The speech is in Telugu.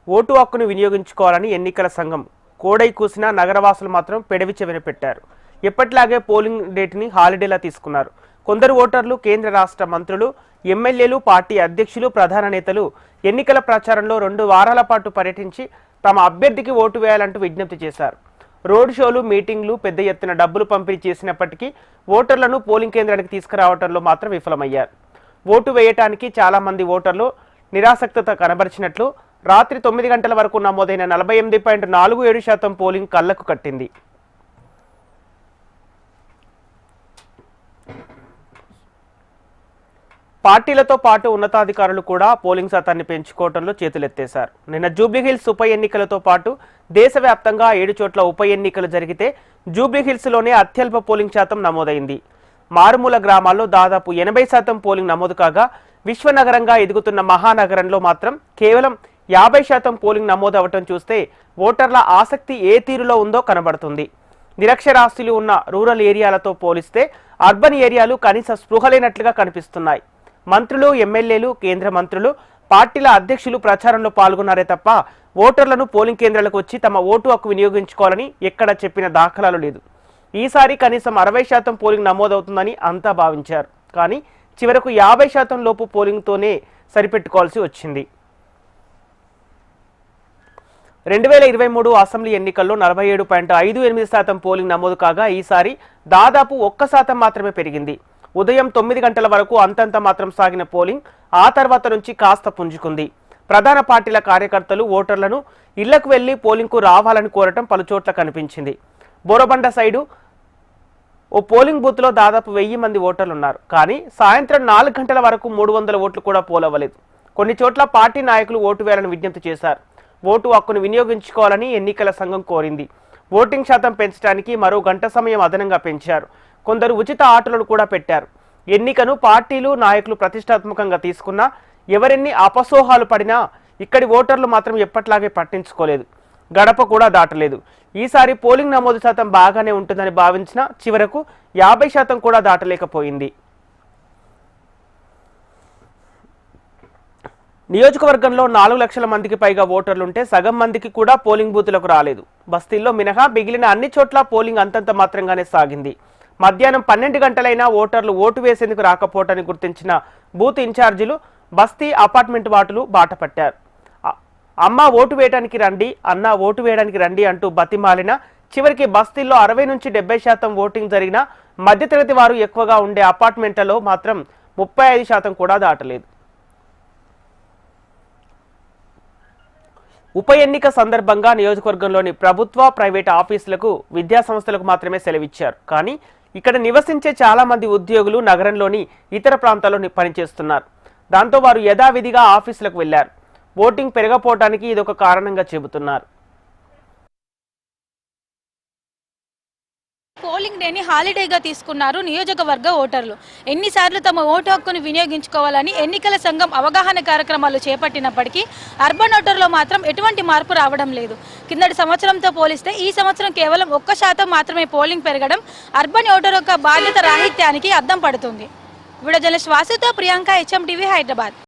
ఓటు హక్కును వినియోగించుకోవాలని ఎన్నికల సంఘం కోడై కూసిన నగరవాసులు మాత్రం పెడవి చెవిన పెట్టారు. ఎప్పటిలాగే పోలింగ్ డేట్ని హాలిడేలా తీసుకున్నారు. కొందరు ఓటర్లు కేంద్ర రాష్ట్ర మంత్రులు, ఎమ్మెల్యేలు, పార్టీ అధ్యక్షులు, ప్రధాన నేతలు ఎన్నికల ప్రచారంలో 2 వారాల పాటు పర్యటించి తమ అభ్యర్థికి ఓటు వేయాలంటూ విజ్ఞప్తి చేశారు. రోడ్ షోలు, మీటింగ్లు, పెద్ద ఎత్తున డబ్బులు పంపిణీ చేసినప్పటికీ ఓటర్లను పోలింగ్ కేంద్రానికి తీసుకురావడంలో మాత్రం విఫలమయ్యారు. ఓటు వేయటానికి చాలా మంది ఓటర్లు నిరాసక్తత కనబరిచినట్లు రాత్రి 9 గంటల వరకు నమోదైన 48.47% పోలింగ్ కళ్లకు కట్టింది. పార్టీలతో పాటు ఉన్నతాధికారులు కూడా పోలింగ్ శాతాన్ని పెంచుకోవడంలో చేతులెత్తేశారు. నిన్న జూబ్లీహిల్స్ ఉప ఎన్నికలతో పాటు దేశవ్యాప్తంగా 7 చోట్ల ఉప ఎన్నికలు జరిగితే జూబ్లీహిల్స్లోనే అత్యల్ప పోలింగ్ శాతం నమోదైంది. మారుమూల గ్రామాల్లో దాదాపు 80% పోలింగ్ నమోదు కాగా విశ్వనగరంగా ఎదుగుతున్న మహానగరంలో మాత్రం కేవలం 50% పోలింగ్ నమోదు అవటం చూస్తే ఓటర్ల ఆసక్తి ఏ తీరులో ఉందో కనబడుతుంది. నిరక్షరాస్యులు ఉన్న రూరల్ ఏరియాలతో పోలిస్తే అర్బన్ ఏరియాలు కనీస స్పృహలేనట్లుగా కనిపిస్తున్నాయి. మంత్రులు, ఎమ్మెల్యేలు, కేంద్ర మంత్రులు, పార్టీల అధ్యక్షులు ప్రచారంలో పాల్గొన్నారే తప్ప ఓటర్లను పోలింగ్ కేంద్రాలకు వచ్చి తమ ఓటు హక్కు వినియోగించుకోవాలని ఎక్కడ చెప్పిన దాఖలాలు లేదు. ఈసారి కనీసం 60% పోలింగ్ నమోదవుతుందని అంతా భావించారు. కానీ చివరకు 50% లోపు పోలింగ్తోనే సరిపెట్టుకోవాల్సి వచ్చింది. 2023 అసెంబ్లీ ఎన్నికల్లో 47.58% పోలింగ్ నమోదు కాగా ఈసారి దాదాపు 1% మాత్రమే పెరిగింది. ఉదయం 9 గంటల వరకు అంతంత మాత్రం సాగిన పోలింగ్ ఆ తర్వాత నుంచి కాస్త పుంజుకుంది. ప్రధాన పార్టీల కార్యకర్తలు ఓటర్లను ఇళ్లకు వెళ్లి పోలింగ్కు రావాలని కోరటం పలుచోట్ల కనిపించింది. బోరబండ సైడు ఓ పోలింగ్ బూత్లో దాదాపు 1000 మంది ఓటర్లున్నారు. కానీ సాయంత్రం 4 గంటల వరకు 300 ఓట్లు కూడా పోలవ్వలేదు. కొన్ని చోట్ల పార్టీ నాయకులు ఓటు వేయాలని విజ్ఞప్తి చేశారు. ఓటు హక్కును వినియోగించుకోవాలని ఎన్నికల సంఘం కోరింది. ఓటింగ్ శాతం పెంచడానికి మరో గంట సమయం అదనంగా పెంచారు. కొందరు ఉచిత ఆటోలను కూడా పెట్టారు. ఎన్నికను పార్టీలు, నాయకులు ప్రతిష్టాత్మకంగా తీసుకున్నా ఎవరెన్ని అపసోహాలు పడినా ఇక్కడి ఓటర్లు మాత్రం ఎప్పట్లాగే పట్టించుకోలేదు. గడప కూడా దాటలేదు. ఈసారి పోలింగ్ నమోదు శాతం బాగానే ఉంటుందని భావించిన చివరకు 50% కూడా దాటలేకపోయింది. నియోజకవర్గంలో 4 లక్షల మందికి పైగా ఓటర్లుంటే సగం మందికి కూడా పోలింగ్ బూతులకు రాలేదు. బస్తీల్లో మినహా మిగిలిన అన్ని చోట్ల పోలింగ్ అంతంత మాత్రంగానే సాగింది. మధ్యాహ్నం 12 గంటలైనా ఓటర్లు ఓటు వేసేందుకు రాకపోవటాన్ని గుర్తించిన బూత్ ఇన్ఛార్జీలు బస్తీ, అపార్ట్మెంట్ వాటులు బాట పట్టారు. అమ్మ ఓటు వేయడానికి రండి, అన్న ఓటు వేయడానికి రండి అంటూ బతిమాలిన చివరికి బస్తీల్లో 60 నుంచి 70% ఓటింగ్ జరిగిన మధ్యతరగతి వారు ఎక్కువగా ఉండే అపార్ట్మెంట్లలో మాత్రం 35% కూడా దాటలేదు. ఉప ఎన్నిక సందర్భంగా నియోజకవర్గంలోని ప్రభుత్వ, ప్రైవేట్ ఆఫీసులకు, విద్యా సంస్థలకు మాత్రమే సెలవిచ్చారు. కానీ ఇక్కడ నివసించే చాలా మంది ఉద్యోగులు నగరంలోని ఇతర ప్రాంతాల్లో పనిచేస్తున్నారు. దాంతో వారు యథావిధిగా ఆఫీసులకు వెళ్లారు. ఓటింగ్ పెరగపోవటానికి ఇదొక కారణంగా చెబుతున్నారు. పోలింగ్ డేని హాలిడేగా తీసుకున్నారు నియోజకవర్గ ఓటర్లు. ఎన్నిసార్లు తమ ఓటు హక్కును వినియోగించుకోవాలని ఎన్నికల సంఘం అవగాహన కార్యక్రమాలు చేపట్టినప్పటికీ అర్బన్ ఓటర్లో మాత్రం ఎటువంటి మార్పు రావడం లేదు. కిందటి సంవత్సరంతో పోలిస్తే ఈ సంవత్సరం కేవలం 1% మాత్రమే పోలింగ్ పెరగడం అర్బన్ ఓటర్ యొక్క బాధ్యత రాహిత్యానికి అద్దం పడుతుంది. వీడియో జర్నలిస్ట్ వాసుతో ప్రియాంక, HM టీవీ, హైదరాబాద్.